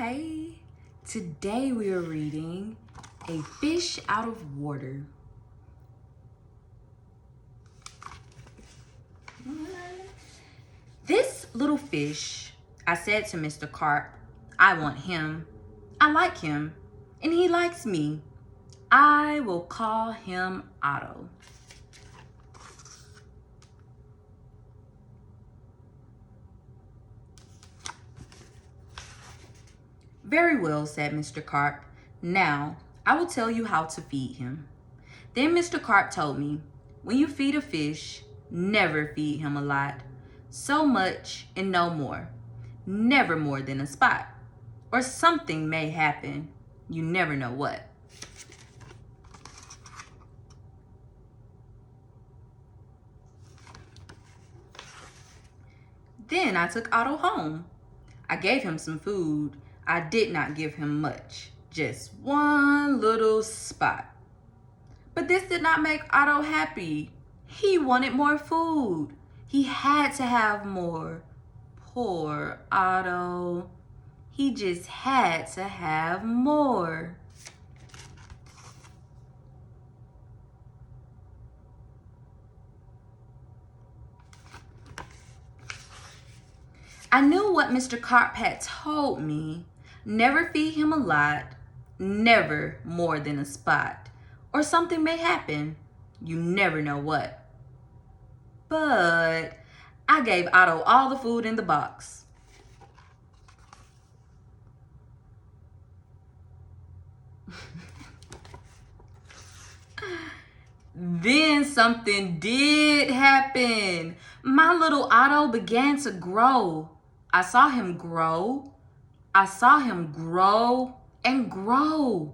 Hi, today we are reading A Fish Out of Water. This little fish, I said to Mr. Carp, I want him, I like him, and he likes me. I will call him Otto. Very well, said Mr. Carp. Now, I will tell you how to feed him. Then Mr. Carp told me, when you feed a fish, never feed him a lot. So much and no more. Never more than a spot. Or something may happen. You never know what. Then I took Otto home. I gave him some food. I did not give him much, just one little spot. But this did not make Otto happy. He wanted more food. He had to have more. Poor Otto. He just had to have more. I knew what Mr. Carp had told me. Never feed him a lot, never more than a spot, or something may happen. You never know what. But I gave Otto all the food in the box. Then something did happen. My little Otto began to grow. I saw him grow. I saw him grow and grow.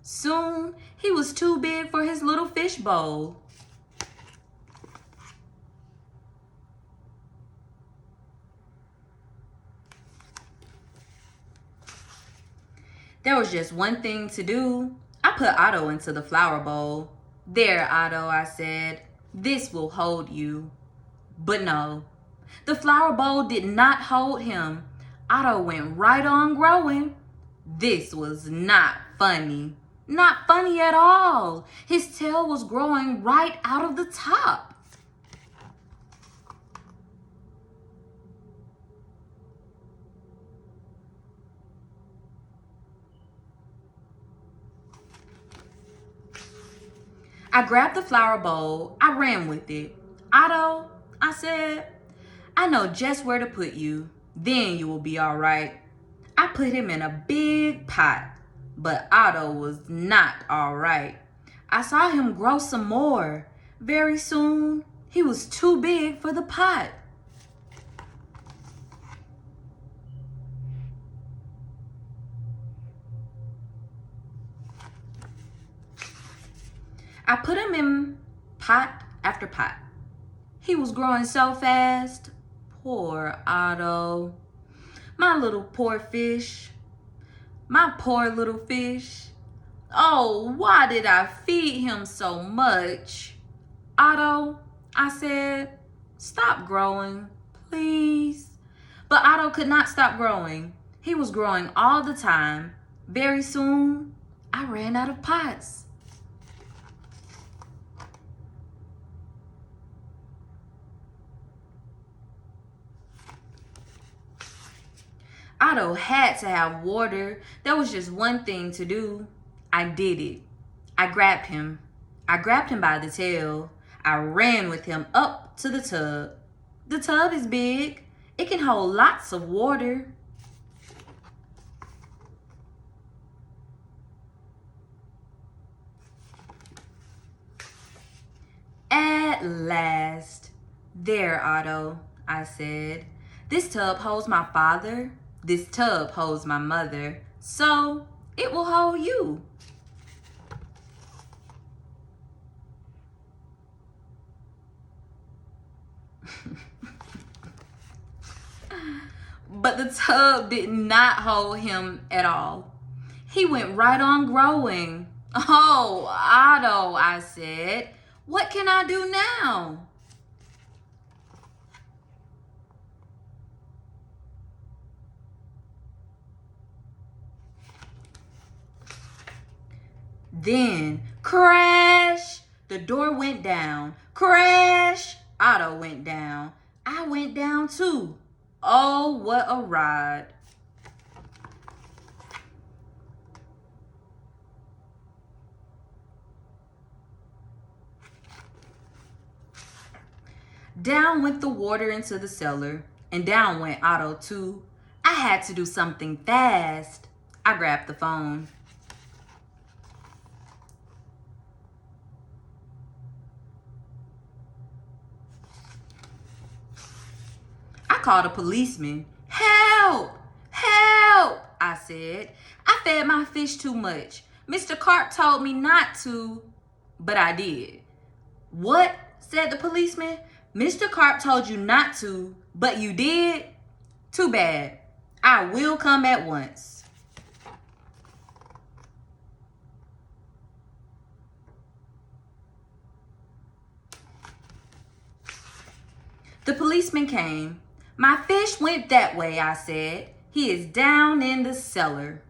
Soon, he was too big for his little fish bowl. There was just one thing to do. I put Otto into the flower bowl. There, Otto, I said, this will hold you. But no, the flower bowl did not hold him. Otto went right on growing. This was not funny. Not funny at all. His tail was growing right out of the top. I grabbed the flower bowl. I ran with it. Otto, I said, I know just where to put you. Then you will be all right. I put him in a big pot, but Otto was not all right. I saw him grow some more. Very soon, he was too big for the pot. I put him in pot after pot. He was growing so fast. Poor Otto. My little poor fish. My poor little fish. Oh, why did I feed him so much? Otto, I said, stop growing, please. But Otto could not stop growing. He was growing all the time. Very soon, I ran out of pots. Otto had to have water. There was just one thing to do. I did it. I grabbed him. I grabbed him by the tail. I ran with him up to the tub. The tub is big. It can hold lots of water. At last. There, Otto, I said. This tub holds my father. This tub holds my mother. So, it will hold you. But the tub did not hold him at all. He went right on growing. Oh, Otto, I said, what can I do now? Then, crash! The door went down. Crash! Otto went down. I went down too. Oh, what a ride. Down went the water into the cellar, and down went Otto too. I had to do something fast. I grabbed the phone. I called a policeman. Help! Help! I said. I fed my fish too much. Mr. Carp told me not to, but I did. What? Said the policeman. Mr. Carp told you not to, but you did? Too bad. I will come at once. The policeman came. My fish went that way, I said. He is down in the cellar.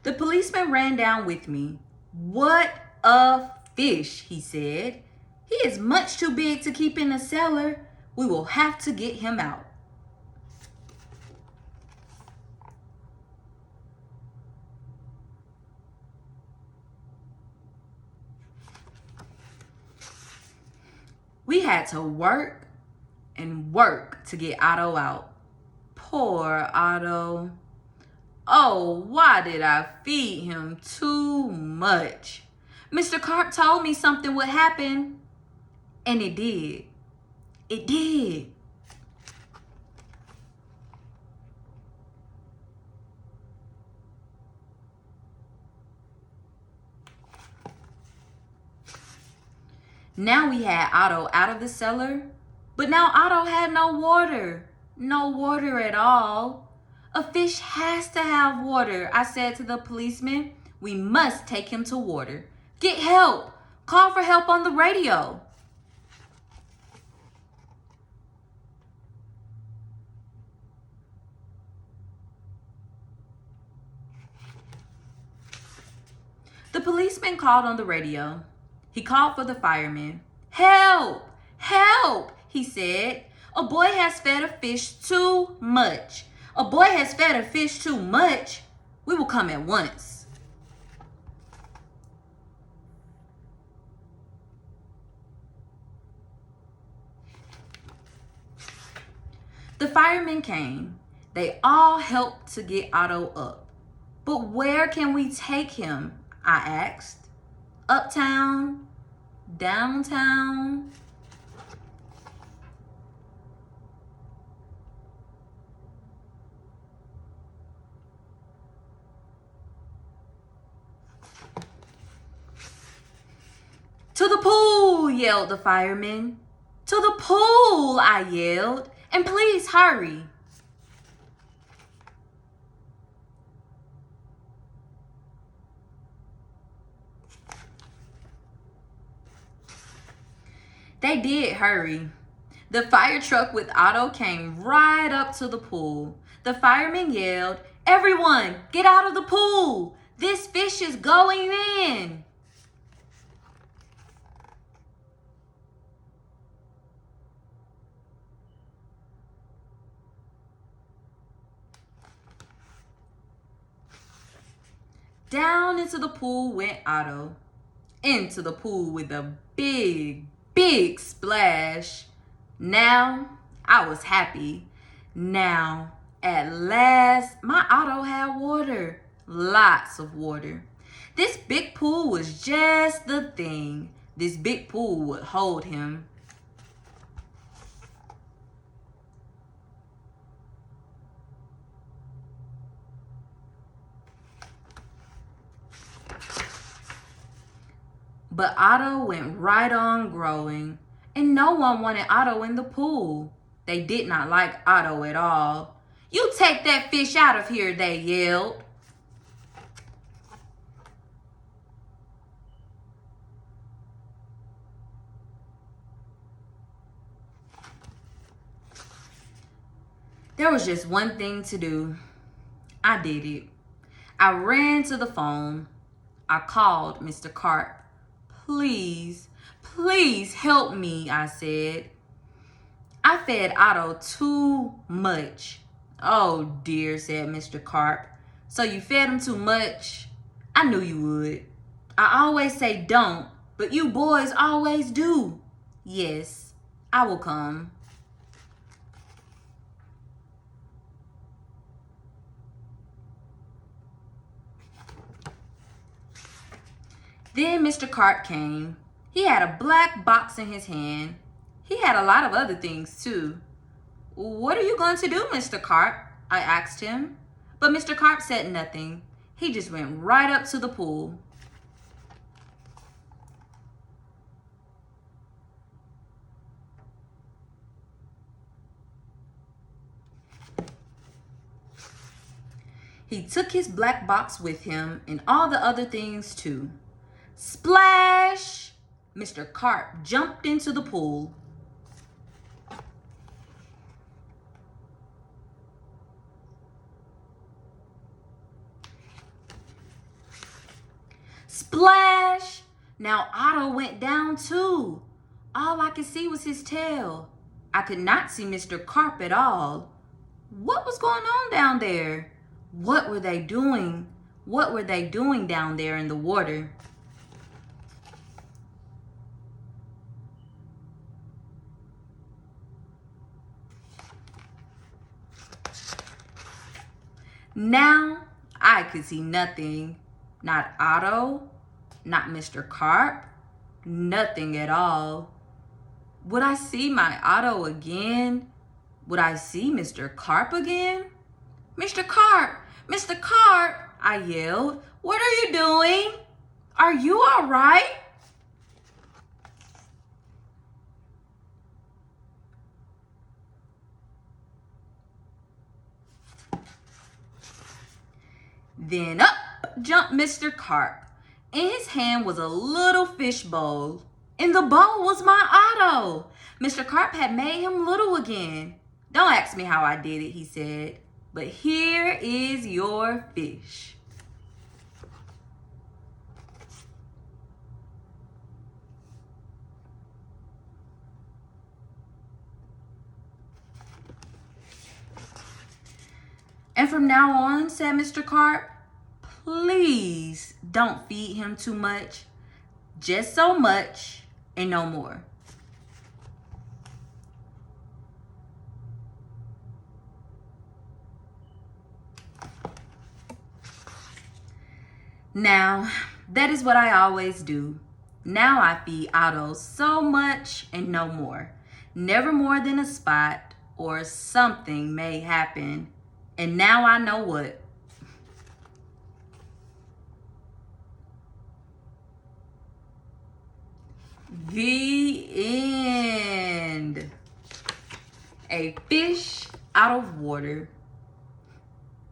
The policeman ran down with me. What a fish, he said. He is much too big to keep in the cellar. We will have to get him out. We had to work and work to get Otto out. Poor Otto. Oh, why did I feed him too much? Mr. Carp told me something would happen, and it did. It did. Now we had Otto out of the cellar, but now Otto had no water. No water at all. A fish has to have water, I said to the policeman. We must take him to water. Get help. Call for help on the radio. The policeman called on the radio. He called for the firemen. Help! Help! He said. A boy has fed a fish too much. A boy has fed a fish too much. We will come at once. The firemen came. They all helped to get Otto up. But where can we take him? I asked. Uptown? Downtown? To the pool, yelled the fireman. To the pool, I yelled. And please hurry. They did hurry. The fire truck with Otto came right up to the pool. The fireman yelled, Everyone, get out of the pool. This fish is going in. Down into the pool went Otto. Into the pool with a big, big splash. Now, I was happy. Now, at last, my Otto had water. Lots of water. This big pool was just the thing. This big pool would hold him. But Otto went right on growing, and no one wanted Otto in the pool. They did not like Otto at all. You take that fish out of here, they yelled. There was just one thing to do. I did it. I ran to the phone. I called Mr. Carp. Please, please help me, I said. I fed Otto too much. Oh dear, said Mr. Carp. So you fed him too much? I knew you would. I always say don't, but you boys always do. Yes, I will come. Then Mr. Carp came. He had a black box in his hand. He had a lot of other things too. What are you going to do, Mr. Carp? I asked him. But Mr. Carp said nothing. He just went right up to the pool. He took his black box with him and all the other things too. Splash! Mr. Carp jumped into the pool. Splash! Now Otto went down too. All I could see was his tail. I could not see Mr. Carp at all. What was going on down there? What were they doing? What were they doing down there in the water? Now I could see nothing. Not Otto, not Mr. Carp, nothing at all. Would I see my Otto again? Would I see Mr. Carp again? Mr. Carp! Mr. Carp! I yelled. What are you doing? Are you all right? Then up jumped Mr. Carp. In his hand was a little fish bowl. In the bowl was my Otto. Mr. Carp had made him little again. Don't ask me how I did it, he said. But here is your fish. And from now on, said Mr. Carp, please don't feed him too much. Just so much and no more. Now, that is what I always do. Now I feed Otto so much and no more. Never more than a spot or something may happen. And now I know what. The end. A fish out of water.